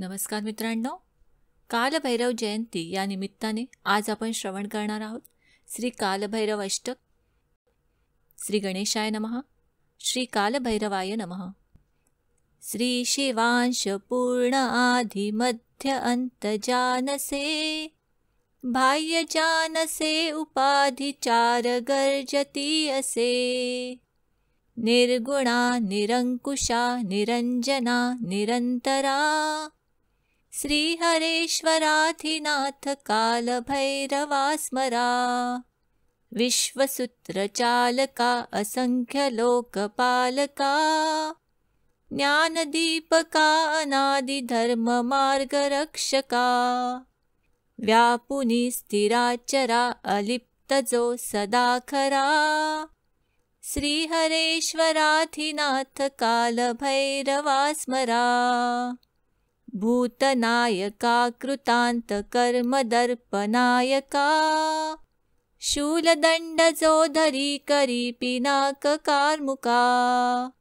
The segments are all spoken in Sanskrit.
नमस्कार मित्रांनो, कालभैरव जयंती या निमित्ताने आज आपण श्रवण करणार आहोत श्री कालभैरव अष्टक. श्री गणेशाय नमः. श्री कालभैरवाय नमः. श्री शिवांश पूर्ण आदि मध्य अंत जानसे, बाह्य जानसे उपाधि चार गर्जती असे. निर्गुणा निरंकुशा निरंजना निरंतरा, श्रीहरेश्वराधिनाथ कालभैरवा स्मरा. विश्वसूत्रचालका असंख्य लोकपालका, ज्ञानदीपका अनादि धर्म मार्गरक्षका. व्यापुनी स्थिराचरा अलिप्त जो सदा खरा, श्रीहरेश्वराधिनाथ कालभैरवा स्मरा. भूतनायका कृतांत कर्मदर्पनायका, शूलदंड जो धरी करी पिनाक कार्मुका.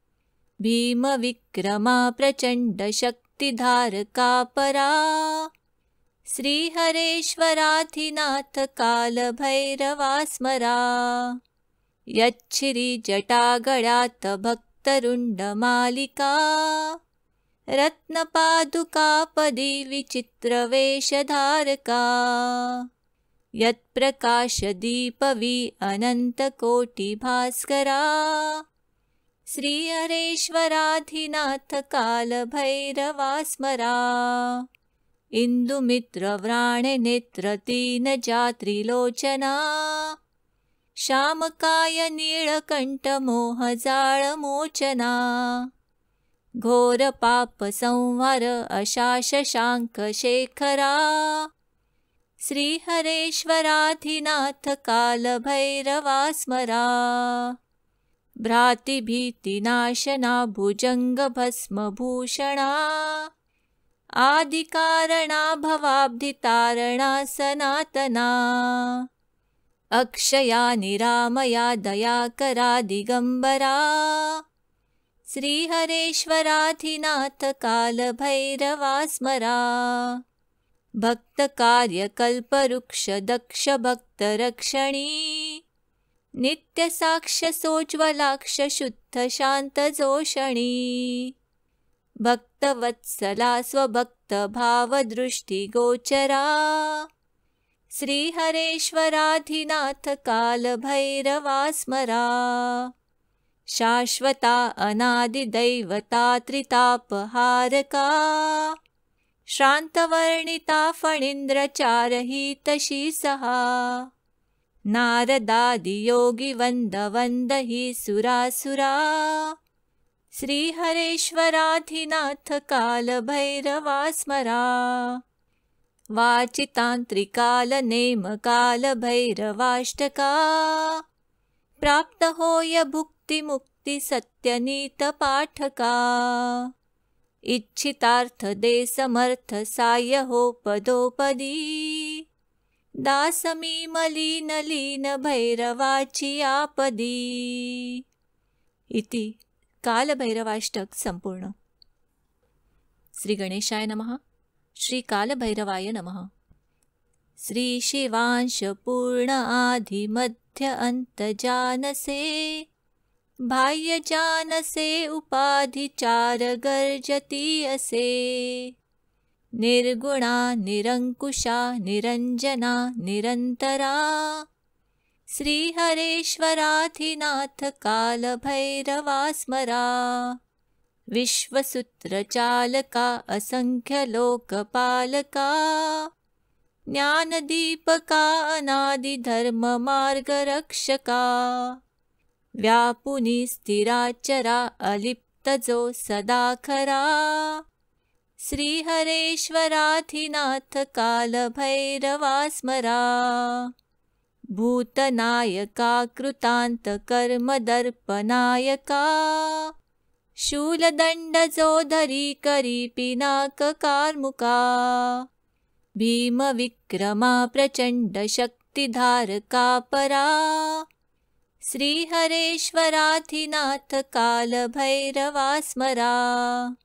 भीमविक्रमा प्रचंड शक्तिधारका परा, श्रीहरेश्वराधिनाथ कालभैरवा स्मरा. यच्छ्री जटागळात भक्तरुंडमालिका, रत्नपादुकापदी विचित्रवेशधारका. यत्प्रकाशदीपवी अनन्तकोटिभास्करा, श्रीहरेश्वराधिनाथ कालभैरवा स्मरा. इन्दुमित्रव्राणनेत्रतीनजात्रिलोचना, श्यामकाय नीळकण्ठमोहजाळमोचना. घोरपापसंहार अशाशशाङ्कशेखरा, श्रीहरेश्वराधिनाथ कालभैरवा स्मरा. भ्रातिभीतिनाशना भुजङ्गभस्मभूषणा, आदिकारणा भवाब्धितारणा सनातना. अक्षया निरामया दयाकरा दिगंबरा, श्रीहरेश्वराधिनाथ कालभैरवा स्मरा. भक्तकार्यकल्पवृक्ष दक्ष भक्तरक्षणी, नित्यसाक्ष्यसोज्ज्वलाक्ष शुद्ध शान्तजोषणी. भक्तवत्सला स्वभक्तभावदृष्टिगोचरा, श्रीहरेश्वराधिनाथ कालभैरवा स्मरा. शाश्वता अनादिदैवता त्रितापहारका, श्रान्तवर्णिता फणीन्द्रचारहितशी सहा. नारदादियोगिवन्द हि सुरासुरा, श्रीहरेश्वराधिनाथ कालभैरवा स्मरा. वाचितान्त्रिकालनेमकालभैरवाष्टका, प्राप्त होय भुक्तिमुक्ति सत्यनीतपाठका. इच्छितार्थ दे समर्थ साय हो पदोपदी, दासमी मलीन लीन भैरवाची आपदी. इति कालभैरवाष्टक संपूर्ण. श्री गणेशाय नमः. श्री कालभैरवाय नमः. श्री शिवांश पूर्ण आदि मध्य अंत जानसे, बाह्य जानसे उपाधि चार गर्जती असे. निर्गुणा निरंकुशा निरंजना निरंतरा, श्रीहरेश्वराधिनाथ कालभैरवा स्मरा. विश्वसूत्रचालका असंख्य लोकपालका, ज्ञानदीपका अनादि धर्म मार्गरक्षका. व्यापुनी स्थिराचरा अलिप्त जो सदा खरा, श्रीहरेश्वराधिनाथ कालभैरवा स्मरा. भूतनायका कृतांत कर्मदर्पनायका, शूलदंड जो धरी करी पिनाक कार्मुका. भीमविक्रमा प्रचंड शक्तिधारका परा, श्रीहरेश्वराधिनाथ कालभैरवा स्मरा.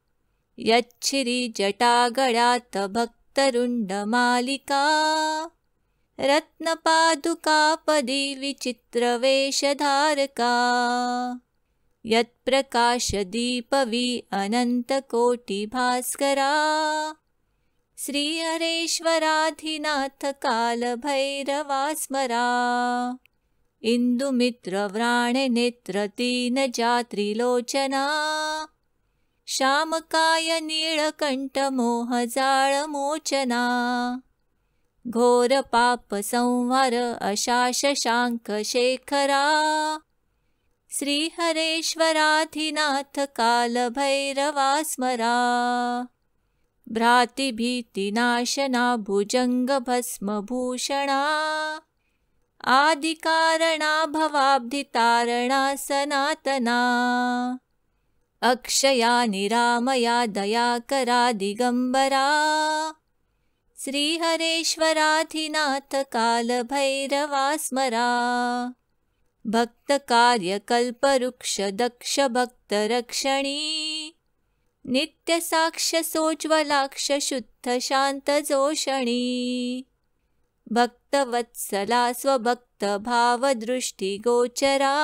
यच्छिरिजटागणात् भक्तरुण्डमालिका रत्नपादुकापदी विचित्रवेषधारका यत्प्रकाशदीपवी अनन्तकोटिभास्करा श्रीहरेश्वराधिनाथ कालभैरवा स्मरा इन्दुमित्रव्राणनेत्रतीनजात्रिलोचना श्यामकाय नीलकण्ठमोहजाळमोचना घोरपापसंहार अशाशशाङ्कशेखरा श्रीहरेश्वराधिनाथ कालभैरवा स्मरा भ्रातिभीतिनाशना भुजङ्गभस्मभूषणा आदिकारणा भवाब्धितारणा सनातना अक्षया निरामया दयाकरा दिगम्बरा श्रीहरेश्वराधिनाथ कालभैरवा स्मरा भक्तकार्यकल्पवृक्षदक्षभक्तरक्षणी नित्यसाक्ष्यसोज्ज्वलाक्ष शुद्धशान्तजोषणी भक्तवत्सला स्वभक्तभावदृष्टिगोचरा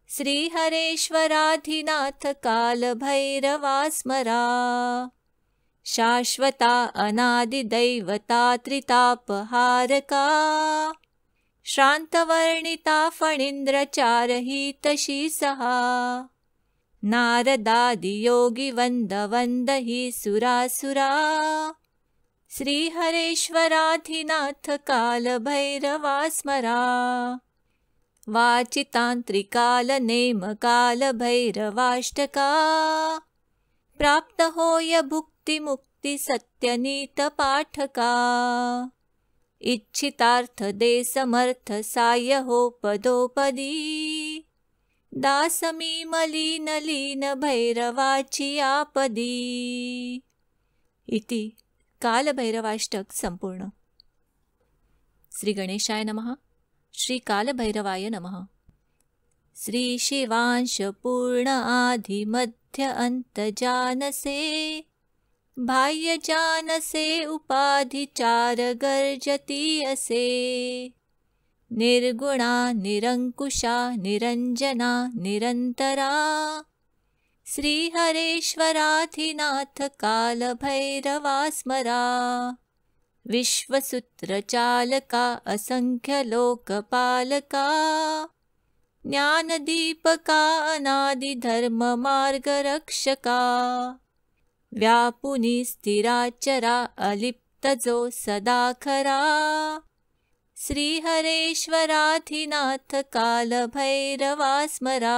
श्रीहरेश्वराधिनाथ कालभैरवा स्मरा शाश्वता अनादिदैवता त्रितापहारका श्रान्तवर्णिता फणीन्द्रचारहितशी सहा नारदादियोगिवन्दवन्द हि सुरासुरा श्रीहरेश्वराधिनाथ कालभैरवा स्मरा वाचितान्त्रिकालनेमकालभैरवाष्टका प्राप्तहोय भुक्तिमुक्तिसत्यनीतपाठका इच्छितार्थदे समर्थ सायहो पदोपदी दासमीमलीनलीन भैरवाची आपदी। इति कालभैरवाष्टक संपूर्ण। श्री गणेशाय नमः। श्री कालभैरवाय नमः। श्री शिवांश पूर्ण आदि मध्य अंत जानसे बाह्य जानसे उपाधि चार गर्जती असे निर्गुणा निरंकुशा निरंजना निरंतरा श्रीहरेश्वराधिनाथ कालभैरवा स्मरा विश्वसूत्रचालका असंख्यलोकपालका ज्ञानदीपका अनादिधर्ममार्गरक्षका व्यापुनी स्थिराचरा अलिप्तजो सदाखरा श्रीहरेश्वराधिनाथ कालभैरवा स्मरा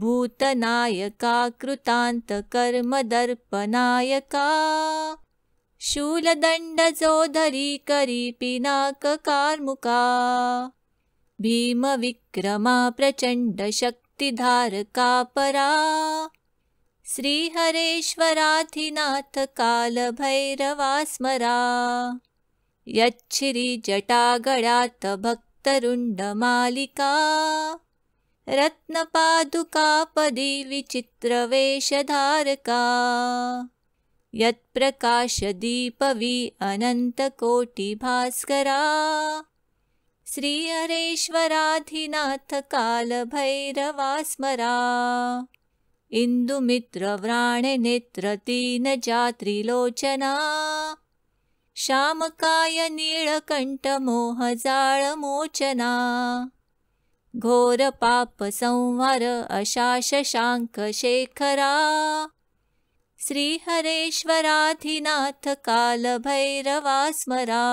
भूतनायका कृतान्तकर्मदर्पनायका शूलदण्डजोधरी करी पिनाककार्मुका भीमविक्रमा प्रचण्डशक्तिधारका परा श्रीहरेश्वराधिनाथ कालभैरवा स्मरा यच्छिरिजटागणात् भक्तरुण्डमालिका रत्नपादुकापदी विचित्रवेषधारका यत्प्रकाशदीपवी अनन्तकोटिभास्करा श्रीहरेश्वराधिनाथ कालभैरवा स्मरा इन्दुमित्रव्राणनेत्रतीनजात्रिलोचना श्यामकाय नीलकण्ठमोहजाळमोचना घोरपापसंहार अशाशशाङ्कशेखरा श्रीहरेश्वराधिनाथ कालभैरवा स्मरा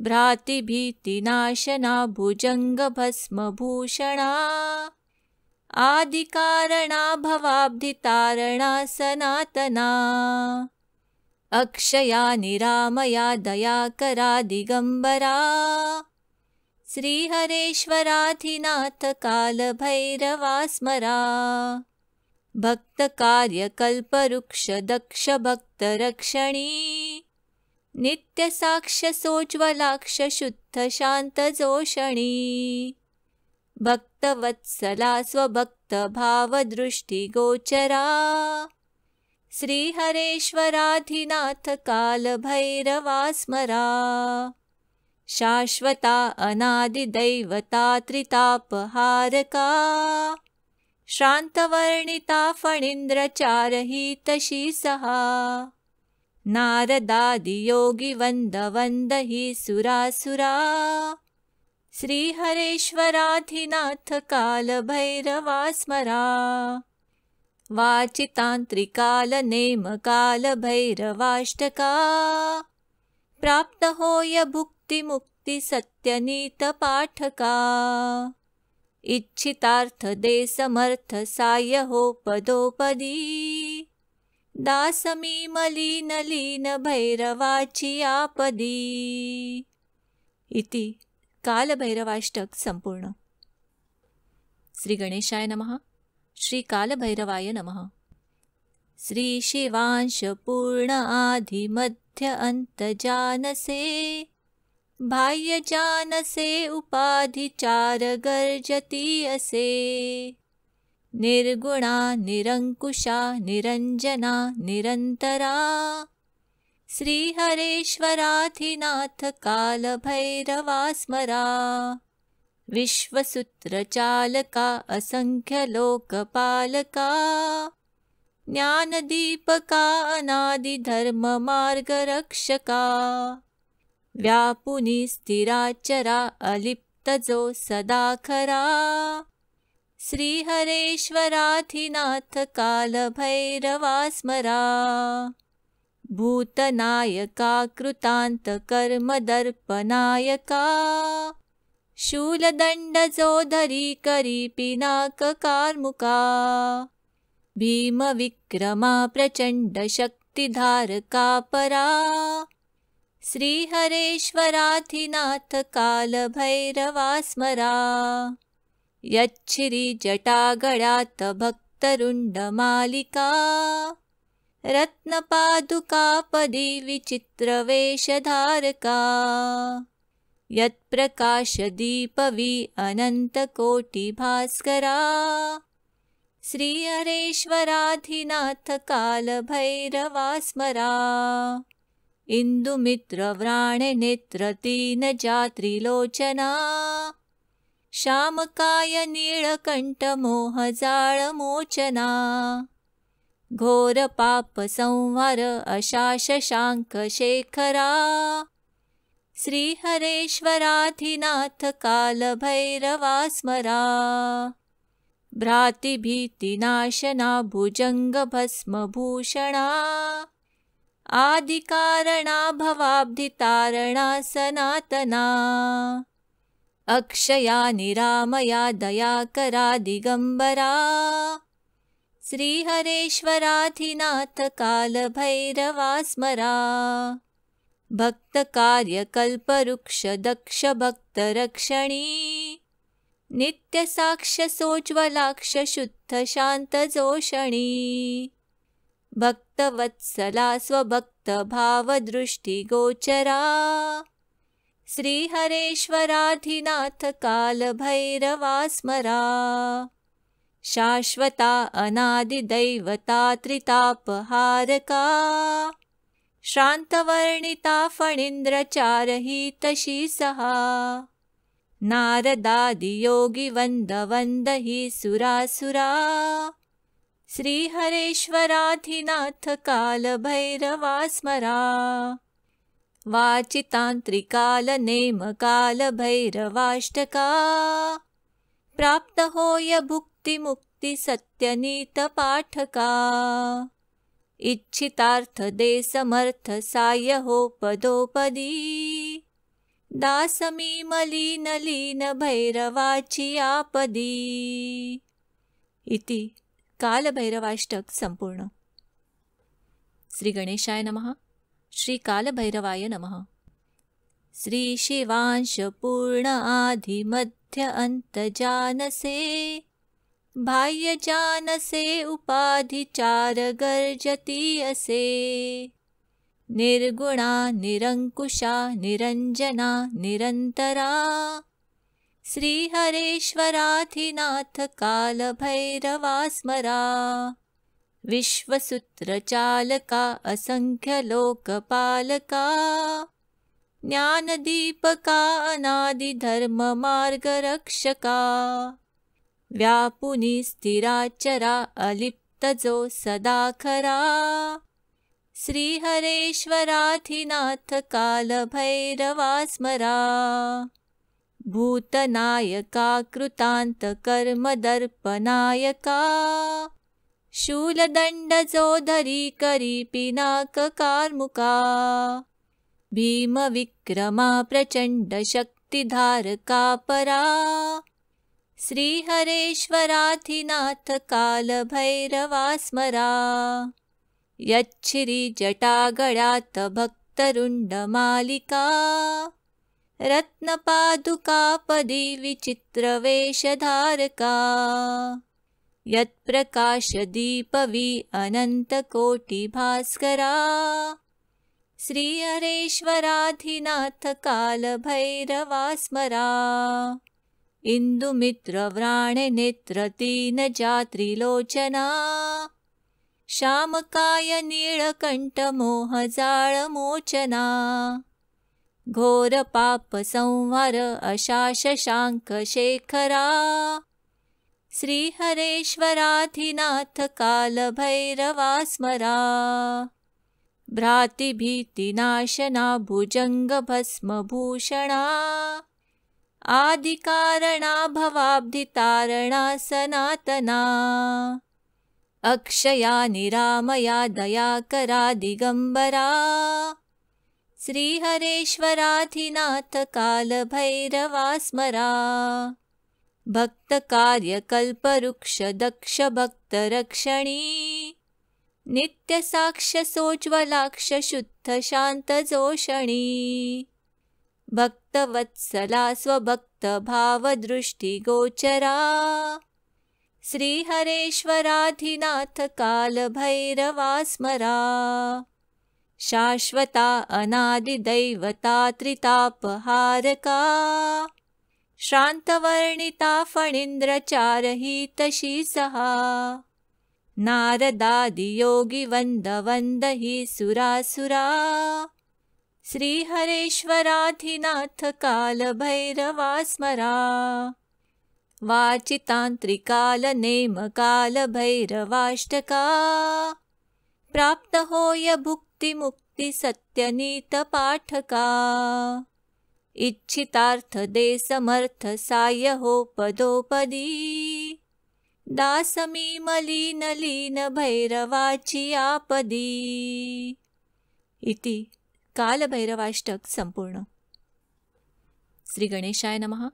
भ्रातिभीतिनाशना भुजङ्गभस्मभूषणा आदिकारणा भवाब्धितारणा सनातना अक्षया निरामया दयाकरा दिगम्बरा श्रीहरेश्वराधिनाथ कालभैरवा स्मरा भक्तकार्यकल्पवृक्षदक्षभक्तरक्षणी नित्यसाक्ष्यसोज्ज्वलाक्ष शुद्धशान्तजोषणी भक्त भक्तवत्सला स्वभक्तभावदृष्टिगोचरा श्रीहरेश्वराधिनाथ कालभैरवा स्मरा शाश्वता अनादिदैवता त्रितापहारका श्रान्तवर्णिता फणीन्द्रचारहितशी सहा नारदादियोगिवन्दवन्द हि सुरासुरा श्रीहरेश्वराधिनाथ कालभैरवा स्मरा वाचितान्त्रिकालनेमकालभैरवाष्टका प्राप्त होय भुक्तिमुक्ति सत्यनीतपाठका इच्छितार्थ दे समर्थ साय हो पदोपदी दासमी मलीन लीन भैरवाची आपदी। इति कालभैरवाष्टक संपूर्ण। श्री गणेशाय नमः। श्री कालभैरवाय नमः। श्री शिवांश पूर्ण आदि मध्य अंत जानसे बाह्य जानसे उपाधि चार गर्जती असे निर्गुणा निरंकुशा निरंजना निरंतरा श्रीहरेश्वराधिनाथ कालभैरवा स्मरा विश्वसूत्रचालका असंख्य लोकपालका ज्ञानदीपका अनादिधर्म मार्गरक्षका व्यापुनी स्थिराचरा अलिप्तजो सदाखरा श्रीहरेश्वराधिनाथ कालभैरवा स्मरा भूतनायका कृतान्तकर्मदर्पनायका शूलदण्डजोधरी करी पिनाककार्मुका भीमविक्रमा प्रचण्डशक्तिधारका परा श्रीहरेश्वराधिनाथ कालभैरवा स्मरा यच्छिरी जटागणात् भक्तरुण्डमालिका रत्नपादुकापदी विचित्रवेशधारका यत्प्रकाशदीपवी अनन्तकोटिभास्करा श्रीहरेश्वराधिनाथ कालभैरवा स्मरा इन्दुमित्रव्राणनेत्रतीनजात्रिलोचना श्यामकाय नीलकण्ठमोहजाळमोचना घोरपापसंहार अशाशशाङ्कशेखरा श्रीहरेश्वराधिनाथ कालभैरवा स्मरा भ्रातिभीतिनाशना भुजङ्गभस्मभूषणा आदिकारणा भवाब्धितारणा सनातना अक्षया निरामया दयाकरा दिगंबरा श्रीहरेश्वराधिनाथ कालभैरवा स्मरा भक्तकार्यकल्पवृक्ष दक्ष भक्तरक्षणी नित्यसाक्ष्य सोज्ज्वलाक्ष शुद्ध शान्तजोषणी भक्तवत्सला स्वभक्तभावदृष्टिगोचरा श्रीहरेश्वराधिनाथ कालभैरवा स्मरा शाश्वता अनादिदैवता त्रितापहारका श्रान्तवर्णिता फणीन्द्रचारहितशी सहा नारदादियोगिवन्दवन्द हि सुरासुरा श्रीहरेश्वराधिनाथ कालभैरवा स्मरा वाचितान्त्रिकालनेमकालभैरवाष्टका प्राप्त होय भुक्तिमुक्ति सत्यनीतपाठका इच्छितार्थ दे समर्थ साय हो पदोपदी दासमी मलीन लीन भैरवाची आपदी। इति कालभैरवाष्टक संपूर्ण। श्री गणेशाय नमः। श्री कालभैरवाय नमः। श्री शिवांश पूर्ण आदि मध्य अंत जानसे बाह्य जानसे उपाधि चार गर्जती असे निर्गुणा निरंकुशा निरंजना निरंतरा श्रीहरेश्वराधिनाथ कालभैरवा स्मरा। विश्वसूत्रचालका असंख्यलोकपालका ज्ञानदीपका अनादिधर्ममार्गरक्षका। व्यापुनी स्थिराचरा अलिप्तजो सदा खरा। श्रीहरेश्वराधिनाथ कालभैरवा स्मरा। भूतनायका कृतान्तकर्मदर्पनायका शूलदण्डजोधरी करी पिनाककार्मुका। भीमविक्रमा प्रचण्डशक्तिधारका परा। श्रीहरेश्वराधिनाथ कालभैरवा स्मरा। यच्छ्रीजटागणात् भक्तरुण्डमालिका रत्नपादुकापदी विचित्रवेषधारका। यत्प्रकाशदीपवी अनन्तकोटिभास्करा। श्रीहरेश्वराधिनाथ कालभैरवा स्मरा। इन्दुमित्रव्राणनेत्रतीनजात्रिलोचना श्यामकाय नीलकण्ठमोहजाळमोचना। घोरपापसंहार अशाशशाङ्कशेखरा। श्रीहरेश्वराधिनाथ कालभैरवा स्मरा। भ्रातिभीतिनाशना भुजङ्गभस्मभूषणा। आदिकारणा भवाब्धितारणा सनातना। अक्षया निरामया दयाकरा दिगम्बरा। श्रीहरेश्वराधिनाथ कालभैरवा स्मरा। भक्तकार्यकल्पवृक्षदक्षभक्तरक्षणी नित्यसाक्ष्यसोज्ज्वलाक्षशुद्धशान्तजोषणी। भक्तवत्सला स्वभक्तभावदृष्टिगोचरा। श्रीहरेश्वराधिनाथ कालभैरवा स्मरा। शाश्वता अनादिदैवता त्रितापहारका। श्रान्तवर्णिता फणीन्द्रचारहितशी सहा। नारदादियोगिवन्दवन्द हि सुरासुरा। श्रीहरेश्वराधिनाथ कालभैरवा स्मरा। वाचितान्त्रिकालनेमकालभैरवाष्टका। प्राप्तहोय भुक्तिमुक्तिसत्यनीतपाठका। इच्छितार्थदेशमर्थसाह्यहो पदोपदी। दासमीमलीनलीनभैरवाची आपदी। इति कालभैरवाष्टक संपूर्ण। श्री गणेशाय नमः।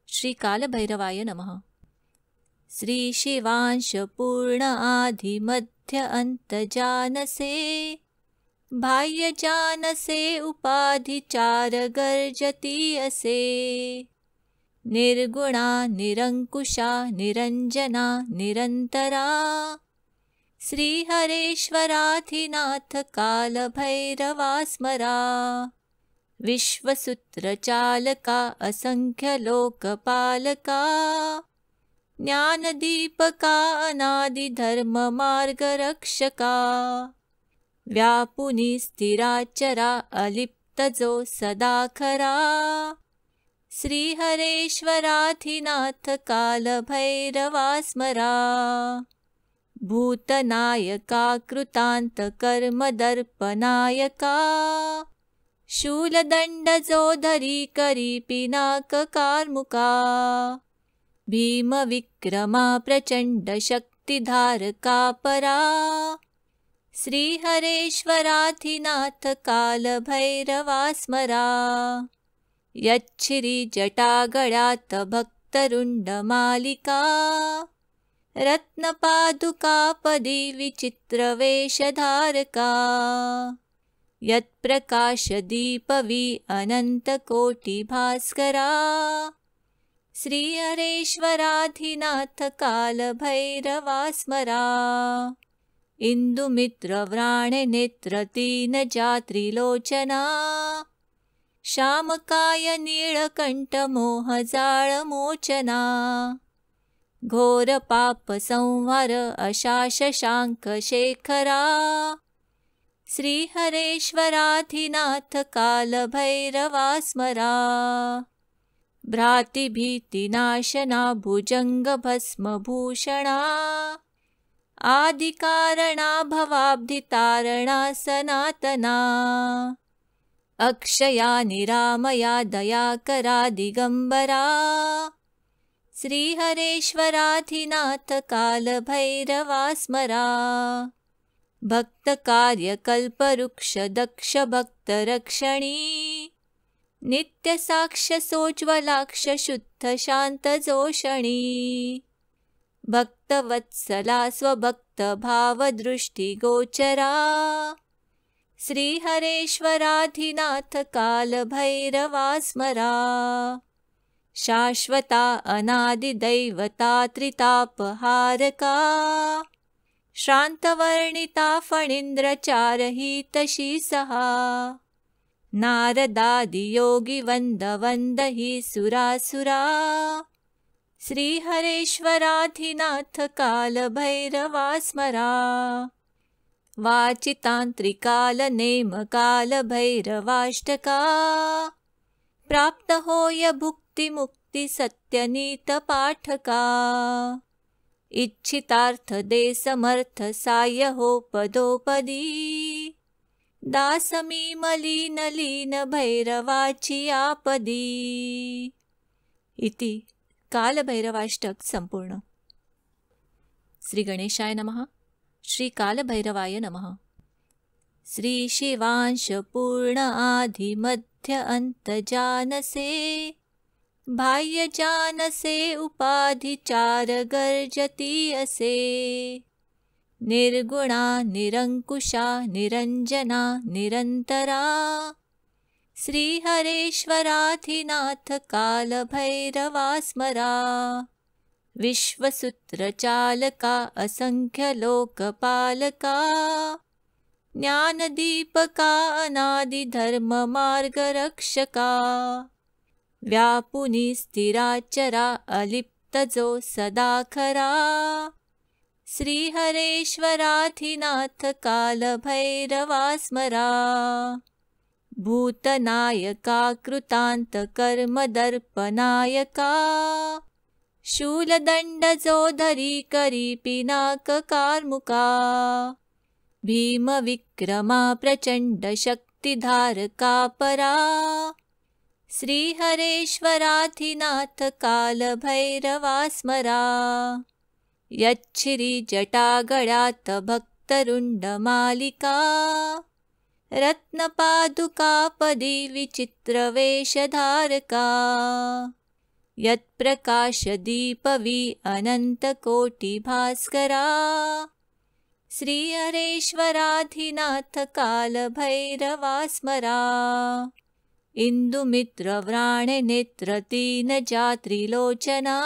श्री कालभैरवाय नमः। श्री शिवांश पूर्ण आदि मध्य अंत जानसे। बाह्य जानसे उपाधि चार गर्जती असे। निर्गुणा निरंकुशा निरंजना निरंतरा। श्रीहरेश्वराधिनाथ कालभैरवा स्मरा। विश्वसूत्रचालका असंख्यलोकपालका ज्ञानदीपका अनादिधर्ममार्गरक्षका। व्यापुनी स्थिराचरा अलिप्तजो सदा खरा। श्रीहरेश्वराधिनाथ कालभैरवा स्मरा। भूतनायका कृतान्तकर्मदर्पनायका शूलदण्डजोधरी करी पिनाककार्मुका। भीमविक्रमा प्रचण्डशक्तिधारका परा। श्रीहरेश्वराधिनाथ कालभैरवा स्मरा। यच्छ्रीजटागणात् भक्तरुण्डमालिका रत्नपादुकापदी विचित्रवेषधारका। यत्प्रकाशदीपवी अनन्तकोटिभास्करा। श्रीहरेश्वराधिनाथ कालभैरवा स्मरा। इन्दुमित्रव्राणनेत्रतीनजात्रिलोचना श्यामकाय नीलकण्ठ मोहजाळमोचना घोरपापसंहार अशाशशाङ्कशेखरा श्रीहरेश्वराधिनाथ कालभैरवा स्मरा भ्रातिभीतिनाशना भुजङ्गभस्मभूषणा आदिकारणा भवाब्धितारणा सनातना अक्षया निरामया दयाकरा दिगंबरा श्रीहरेश्वराधिनाथ कालभैरवा स्मरा भक्तकार्यकल्पवृक्ष दक्ष भक्तरक्षणी नित्यसाक्ष्यसोज्ज्वलाक्ष शुद्धशान्तजोषणी भक्तवत्सला स्वभक्तभावदृष्टिगोचरा श्रीहरेश्वराधिनाथ कालभैरवा स्मरा शाश्वता अनादिदैवता त्रितापहारका श्रान्तवर्णिता फणीन्द्रचारहितशी सहा नारदादियोगिवन्दवन्दहि सुरासुरा श्रीहरेश्वराधिनाथ कालभैरवा स्मरा वाचितान्त्रिकालनेमकालभैरवाष्टका प्राप्तहोय भुक्तिमुक्तिसत्यनीतपाठका इच्छितार्थदेशमर्थसायहो पदोपदी दासमीमलीनलीनभैरवाचियापदी इति कालभैरवाष्टक संपूर्ण। श्री गणेशाय नमः। श्री कालभैरवाय नमः। श्री शिवांश पूर्ण आदि मध्य अंत जानसे बाह्य जानसे उपाधि चार गर्जती असे निर्गुणा निरंकुशा निरंजना निरंतरा श्रीहरेश्वराधिनाथ कालभैरवा स्मरा विश्वसूत्रचालका असंख्यलोकपालका ज्ञानदीपका अनादिधर्ममार्गरक्षका व्यापुनी स्थिराचरा अलिप्तजो सदाखरा श्रीहरेश्वराधिनाथ कालभैरवा स्मरा भूतनायका कृतान्तकर्मदर्पनायका शूलदण्डजोधरी करीपिनाककार्मुका भीमविक्रमा प्रचण्डशक्तिधारका परा श्रीहरेश्वराधिनाथ कालभैरवा स्मरा यच्छिरिजटागणात् भक्तरुण्डमालिका रत्नपादुकापदी विचित्रवेशधारका यत्प्रकाशदीपवी अनन्तकोटिभास्करा श्रीहरेश्वराधिनाथ कालभैरवा स्मरा इन्दुमित्रव्राणनेत्रतीनजात्रिलोचना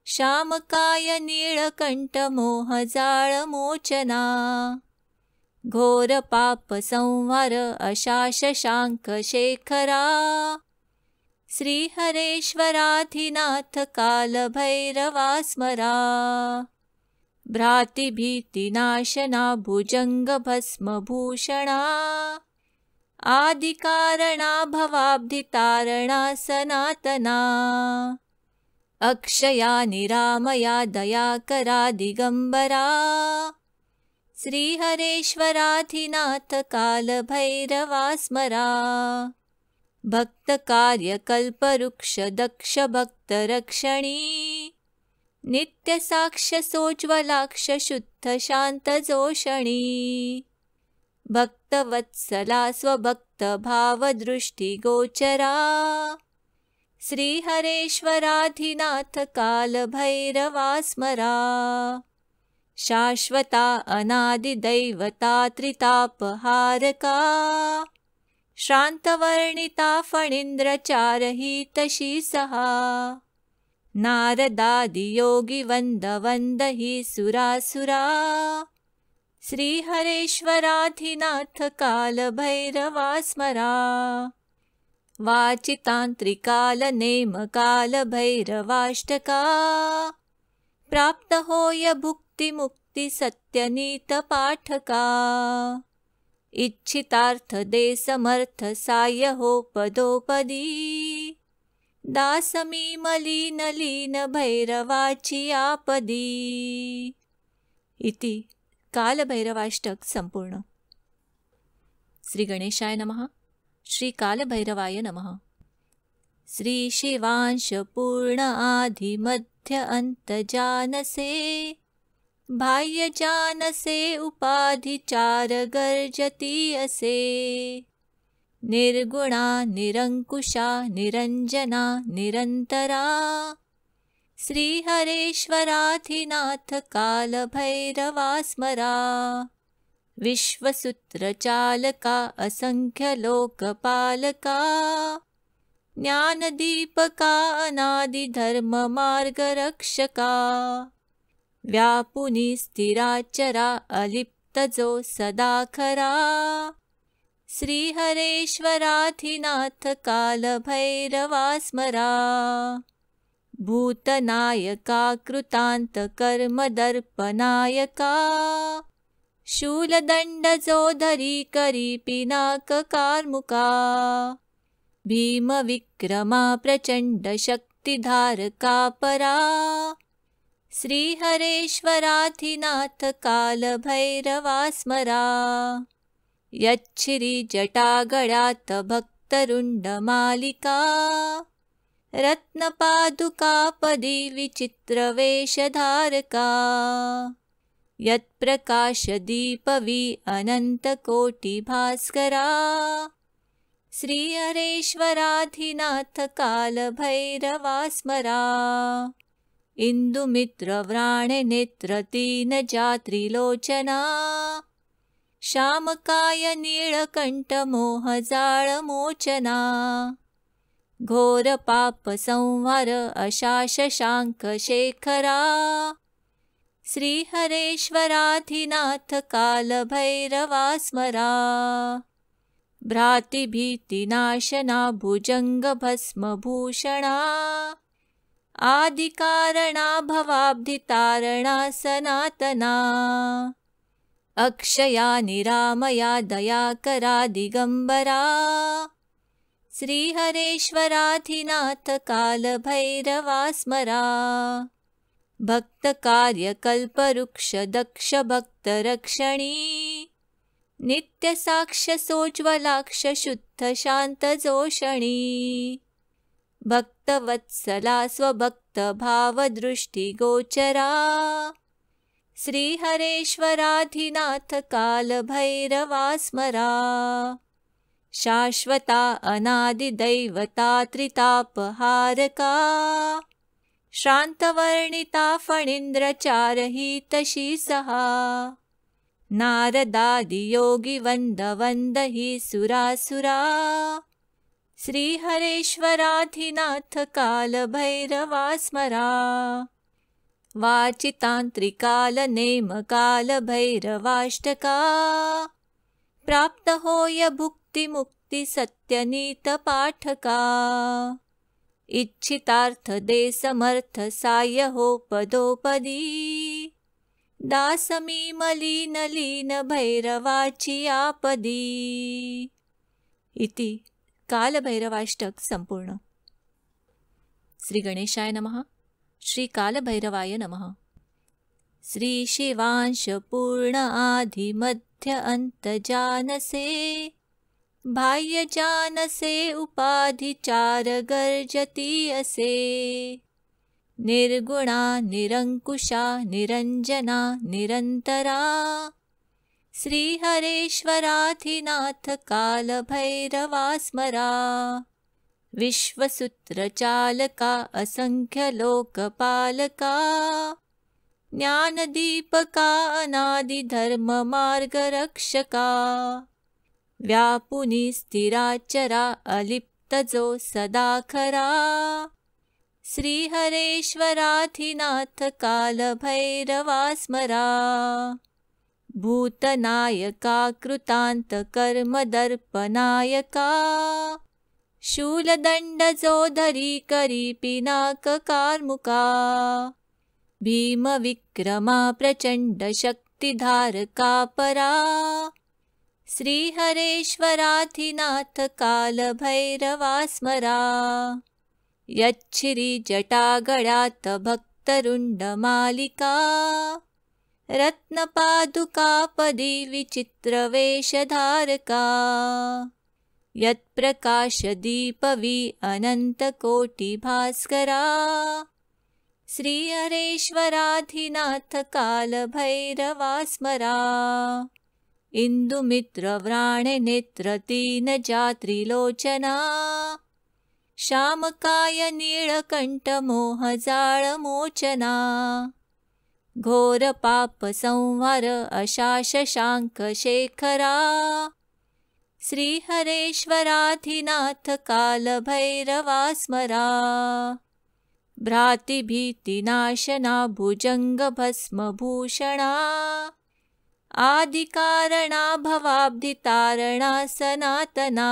श्यामकाय नीलकण्ठ मोहजाळमोचना घोरपापसंहार अशाशशाङ्कशेखरा श्रीहरेश्वराधिनाथ कालभैरवा स्मरा भ्रातिभीतिनाशना भुजङ्गभस्मभूषणा आदिकारणा भवाब्धितारणा सनातना अक्षया निरामया दयाकरा दिगंबरा श्रीहरेश्वराधिनाथ कालभैरवा स्मरा भक्तकार्यकल्पवृक्ष दक्ष भक्तरक्षणी नित्यसाक्ष्यसोज्ज्वलाक्ष शुद्धशान्तजोषणी भक्तवत्सला स्वभक्तभावदृष्टिगोचरा श्रीहरेश्वराधिनाथ कालभैरवा स्मरा शाश्वता अनादिदैवता त्रितापहारका श्रान्तवर्णिता फणीन्द्रचारहितशी सहा नारदादियोगिवन्दवन्दहि सुरासुरा श्रीहरेश्वराधिनाथ कालभैरवा स्मरा वाचितान्त्रिकालनेमकालभैरवाष्टका प्राप्त होय भुक्ति मुक्ति सत्यनीत पाठका इच्छितार्थ दे समर्थ साय हो पदोपदी दासमी मलीन लीन भैरवाची आपदी। इति कालभैरवाष्टक संपूर्ण। श्री गणेशाय नमः। श्री कालभैरवाय नमः। श्री शिवांश पूर्ण आदि मध्य अंत जानसे बाह्य जानसे उपाधि चार गर्जती असे निर्गुणा निरंकुशा निरंजना निरंतरा श्रीहरेश्वराधिनाथ कालभैरवा स्मरा विश्वसूत्रचालका असंख्य लोकपालका ज्ञानदीपका अनादि धर्म मार्गरक्षका व्यापुनी स्थिराचरा अलिप्तजो सदाखरा श्रीहरेश्वराधिनाथ कालभैरवा स्मरा भूतनायका कृतांत कर्मदर्पनायका शूलदंडजोधरी करी पिनाक कार्मुका भीम विक्रमा प्रचंड शक्तिधारका परा श्रीहरेश्वराधिनाथ कालभैरवा स्मरा यच्छ्री जटागणात् भक्तरुण्डमालिका रत्नपादुकापदी विचित्रवेशधारका यत्प्रकाशदीपवी अनन्तकोटिभास्करा श्रीहरेश्वराधिनाथ कालभैरवा स्मरा इन्दुमित्रव्राणनेत्रतीनजात्रिलोचना श्यामकाय नीलकण्ठमोहजाळमोचना घोरपापसंहार अशाशशाङ्कशेखरा श्रीहरेश्वराधिनाथ कालभैरवा स्मरा भ्रातिभीतिनाशना भुजङ्गभस्मभूषणा आदिकारणा भवाब्धितारणा सनातना अक्षया निरामया दयाकरा दिगंबरा श्रीहरेश्वराधिनाथ कालभैरवा स्मरा भक्तकार्यकल्पवृक्ष दक्ष भक्तरक्षणी नित्यसाक्ष्यसोज्ज्वलाक्ष शुद्ध शान्तजोषणी भक्तवत्सला स्वभक्तभावदृष्टिगोचरा श्रीहरेश्वराधिनाथ कालभैरवा स्मरा शाश्वता अनादिदैवता त्रितापहारका श्रान्तवर्णिता फणीन्द्रचारहितशी सहा नारदादियोगिवन्दवन्द हि सुरासुरा श्रीहरेश्वराधिनाथ कालभैरवा स्मरा वाचितान्त्रिकालनेमकालभैरवाष्टका प्राप्त होय भुक्ति मुक्ति सत्यनीत पाठका इच्छितार्थ दे समर्थ साय हो पदोपदी दासमी मलीन लीन भैरवाची आपदी। इति कालभैरवाष्टक संपूर्ण। श्री गणेशाय नमः। श्री कालभैरवाय नमः। श्री शिवांश पूर्ण आदि मध्य अंत जानसे बाह्य जानसे उपाधि चार गर्जती असे निर्गुणा निरंकुशा निरंजना निरंतरा श्रीहरेश्वराधिनाथ कालभैरवा स्मरा विश्वसूत्रचालका असंख्य लोकपालका ज्ञानदीपका अनादि धर्म मार्गरक्षका व्यापुनी स्थिराचरा अलिप्तजो सदाखरा श्रीहरेश्वराधिनाथ कालभैरवा स्मरा भूतनायका कृतांत कर्मदर्पनायका शूलदण्डजोधरी करी पिनाककार्मुका भीमविक्रमा प्रचण्डशक्तिधारका परा श्रीहरेश्वराधिनाथ कालभैरवा स्मरा यच्छिरिजटागणात् भक्तरुण्डमालिका रत्नपादुकापदी विचित्रवेषधारका यत्प्रकाशदीपवी अनन्तकोटिभास्करा श्रीहरेश्वराधिनाथ कालभैरवा स्मरा इन्दुमित्रव्राणनेत्रतीनजात्रिलोचना श्यामकाय नीलकण्ठमोहजाळमोचना घोरपापसंहार अशाशशाङ्कशेखरा श्रीहरेश्वराधिनाथ कालभैरवा स्मरा भ्रातिभीतिनाशना भुजङ्गभस्मभूषणा आदिकारणा भवाब्धितारणा सनातना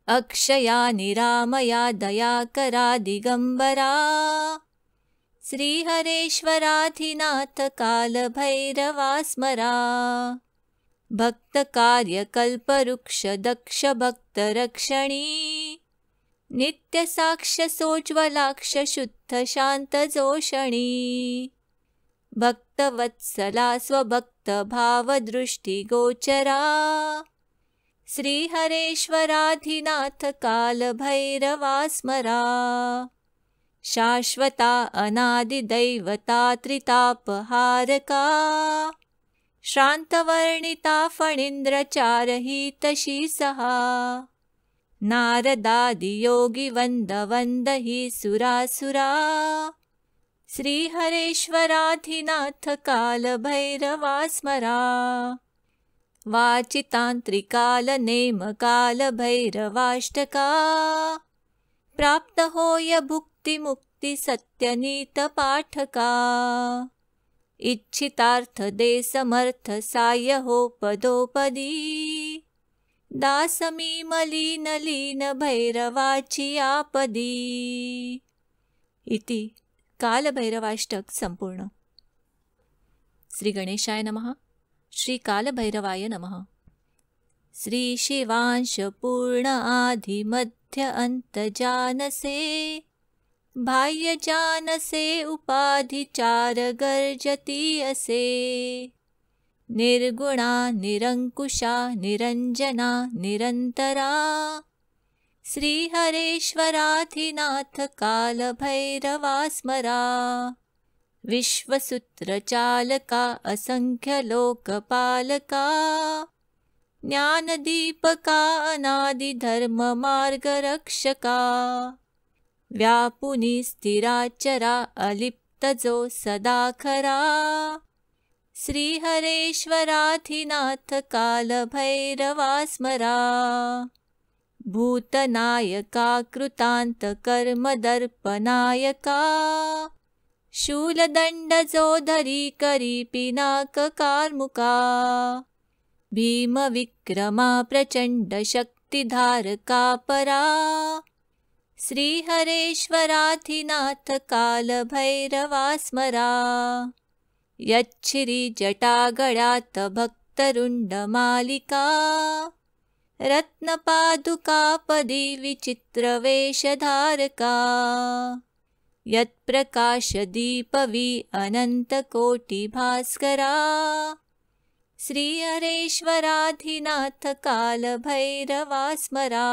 अक्षया निरामया दयाकरा दिगम्बरा श्रीहरेश्वराधिनाथ कालभैरवा स्मरा भक्तकार्यकल्पवृक्षदक्षभक्तरक्षणी नित्यसाक्ष्यसोज्ज्वलाक्ष शुद्धशान्तजोषणी भक्तवत्सला स्वभक्तभावदृष्टिगोचरा श्रीहरेश्वराधिनाथ कालभैरवा स्मरा शाश्वता अनादिदैवता त्रितापहारका श्रान्तवर्णिता फणीन्द्रचारहितशी सहा नारदादियोगिवन्दवन्द हि सुरासुरा श्रीहरेश्वराधिनाथ कालभैरवा स्मरा वाचितान्त्रिकालनेमकालभैरवाष्टका प्राप्तहोय भुक्तिमुक्तिसत्यनीतपाठका इच्छितार्थदे समर्थ सायहोपदोपदी दासमीमलीनलीन भैरवाची आपदी इति कालभैरवाष्टक संपूर्ण। श्री गणेशाय नमः। श्री कालभैरवाय नमः। श्री शिवांश पूर्ण आदि मध्य अंत जानसे बाह्य जानसे उपाधि चार गर्जती असे निर्गुणा निरंकुशा निरंजना निरंतरा श्रीहरेश्वराधिनाथ कालभैरवा स्मरा विश्वसूत्रचालका असंख्यलोकपालका ज्ञानदीपका अनादिधर्ममार्गरक्षका व्यापुनी स्थिराचरा अलिप्तजो सदाखरा श्रीहरेश्वराधिनाथ कालभैरवा स्मरा भूतनायका कृतान्तकर्मदर्पनायका शूलदण्डजोधरी करी पिनाककार्मुका भीमविक्रमा प्रचण्डशक्तिधारका परा श्रीहरेश्वराधिनाथ कालभैरवा स्मरा यच्छिरिजटागणात् भक्तरुण्डमालिका रत्नपादुकापदी विचित्रवेषधारका यत्प्रकाशदीपवी अनन्तकोटिभास्करा श्रीहरेश्वराधिनाथ कालभैरवा स्मरा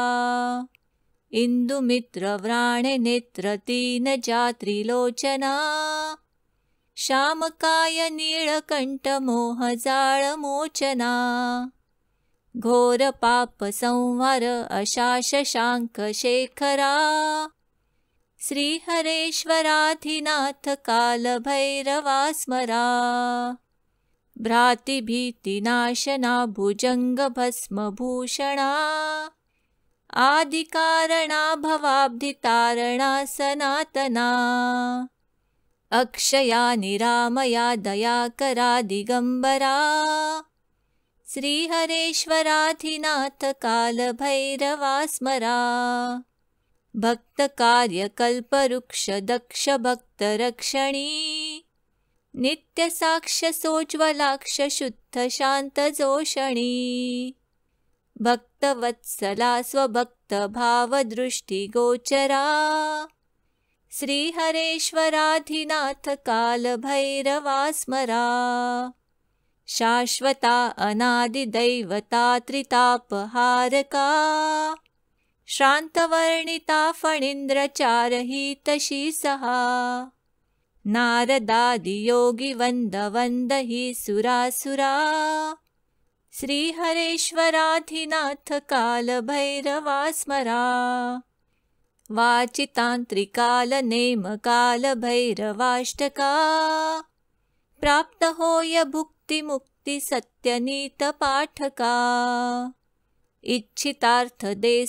इन्दुमित्रव्राणनेत्रतीनजात्रिलोचना श्यामकाय नीलकण्ठमोहजाळमोचना घोरपापसंहार अशाशशाङ्कशेखरा श्रीहरेश्वराधिनाथ कालभैरवा स्मरा भ्रातिभीतिनाशना भुजङ्गभस्मभूषणा आदिकारणा भवाब्धितारणा सनातना अक्षया निरामया दयाकरा दिगम्बरा श्रीहरेश्वराधिनाथ कालभैरवा स्मरा। भक्तकार्यकल्पवृक्ष दक्ष भक्तरक्षणी, नित्यसाक्ष्य सोज्ज्वलाक्ष शुद्ध शान्तजोषणी। भक्तवत्सला स्वभक्तभावदृष्टिगोचरा, श्रीहरेश्वराधिनाथ कालभैरवा स्मरा। शाश्वता अनादिदैवता त्रितापहारका, श्रान्तवर्णिता फणीन्द्रचारहितशी सहा। नारदादियोगिवन्द हि सुरासुरा, श्रीहरेश्वराधिनाथ कालभैरवा स्मरा। वाचितान्त्रिकालनेमकालभैरवाष्टका, प्राप्त होय भुक्तिमुक्ति सत्यनीतपाठका। इच्छितार्थ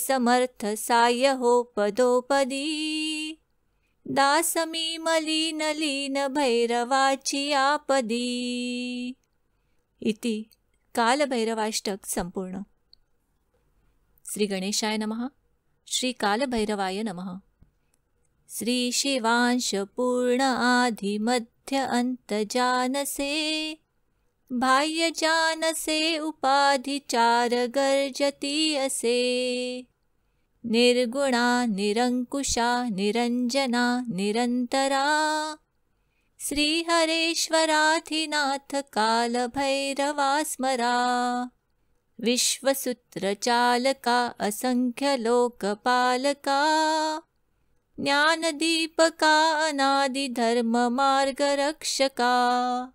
समर्थ साय हो पदोपदी, दासमी मलिन लीन भैरवाची आपदी। इति कालभैरवाष्टक संपूर्ण। श्री गणेशाय नमः। श्री कालभैरवाय नमः। श्री शिवांश पूर्ण आदि मध्य अंत जानसे, बाह्य जानसे उपाधि चार गर्जती असे। निर्गुणा निरंकुशा निरंजना निरंतरा, श्रीहरेश्वराधिनाथ कालभैरवा स्मरा। विश्वसूत्रचालका असंख्य लोकपालका, ज्ञानदीपका अनादि धर्म मार्गरक्षका।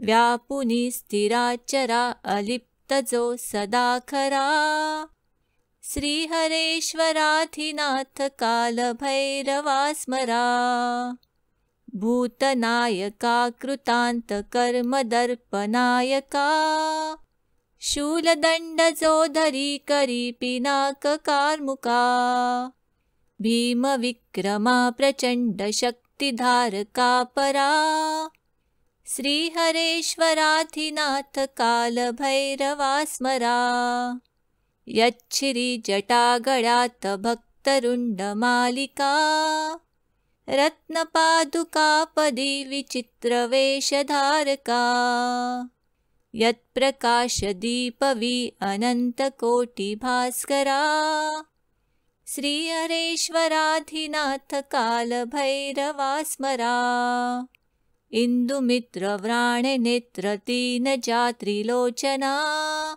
व्यापुनी स्थिराचरा अलिप्तजो सदाखरा, श्रीहरेश्वराधिनाथ कालभैरवा स्मरा। भूतनायका कृतान्तकर्मदर्पनायका, शूलदण्डजोधरी करी पिनाककार्मुका। भीमविक्रमा प्रचण्ड शक्तिधारका परा, श्रीहरेश्वराधिनाथ कालभैरवा स्मरा। यच्छिरी जटागणात् भक्तरुण्डमालिका, रत्नपादुकापदी विचित्रवेषधारका। यत्प्रकाशदीपवी अनन्तकोटिभास्करा, श्रीहरेश्वराधिनाथ कालभैरवा स्मरा। इन्दुमित्रव्राणनेत्रतीनजात्रिलोचना,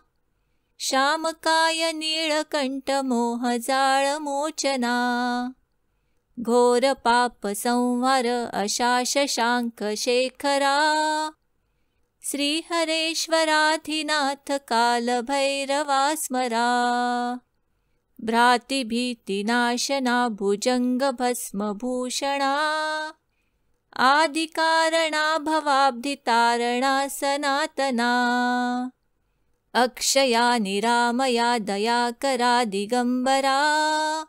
श्यामकाय नीलकण्ठमोहजाळमोचना। घोरपापसंहार अशाशशाङ्कशेखरा, श्रीहरेश्वराधिनाथ कालभैरवा स्मरा। भ्रातिभीतिनाशना भुजङ्गभस्मभूषणा, आदिकारणा भवाब्धितारणा सनातना। अक्षया निरामया दयाकरा दिगंबरा,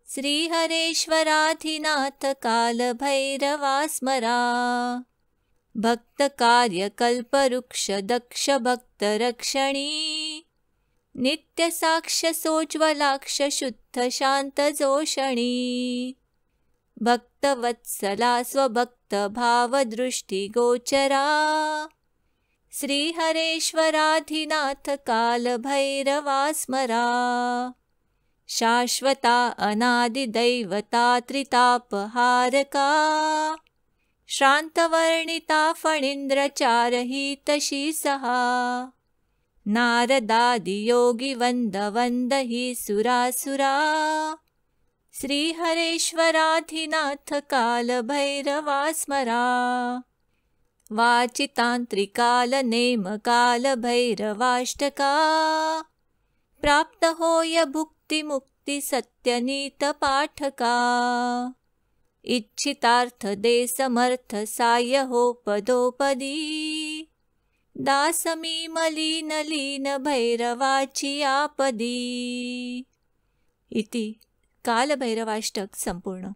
श्रीहरेश्वराधिनाथ कालभैरवा स्मरा। भक्तकार्यकल्पवृक्ष दक्ष भक्तरक्षणी, नित्यसाक्ष्य सोज्ज्वलाक्ष शुद्ध शान्तजोषणी। भक्तवत्सला स्वभक्तभावदृष्टिगोचरा, श्रीहरेश्वराधिनाथ कालभैरवा स्मरा। शाश्वता अनादिदैवता त्रितापहारका, श्रान्तवर्णिता फणीन्द्रचारहितशी सहा। नारदादियोगिवन्द हि सुरासुरा, श्रीहरेश्वराधिनाथ कालभैरवा स्मरा। वाचितान्त्रिकालनेमकालभैरवाष्टका, प्राप्त होय भुक्तिमुक्ति सत्यनीतपाठका। इच्छितार्थ समर्थ साय हो पदोपदी, दासमी मलिन लीन भैरवाची आपदी। इति कालभैरवाष्टक संपूर्ण।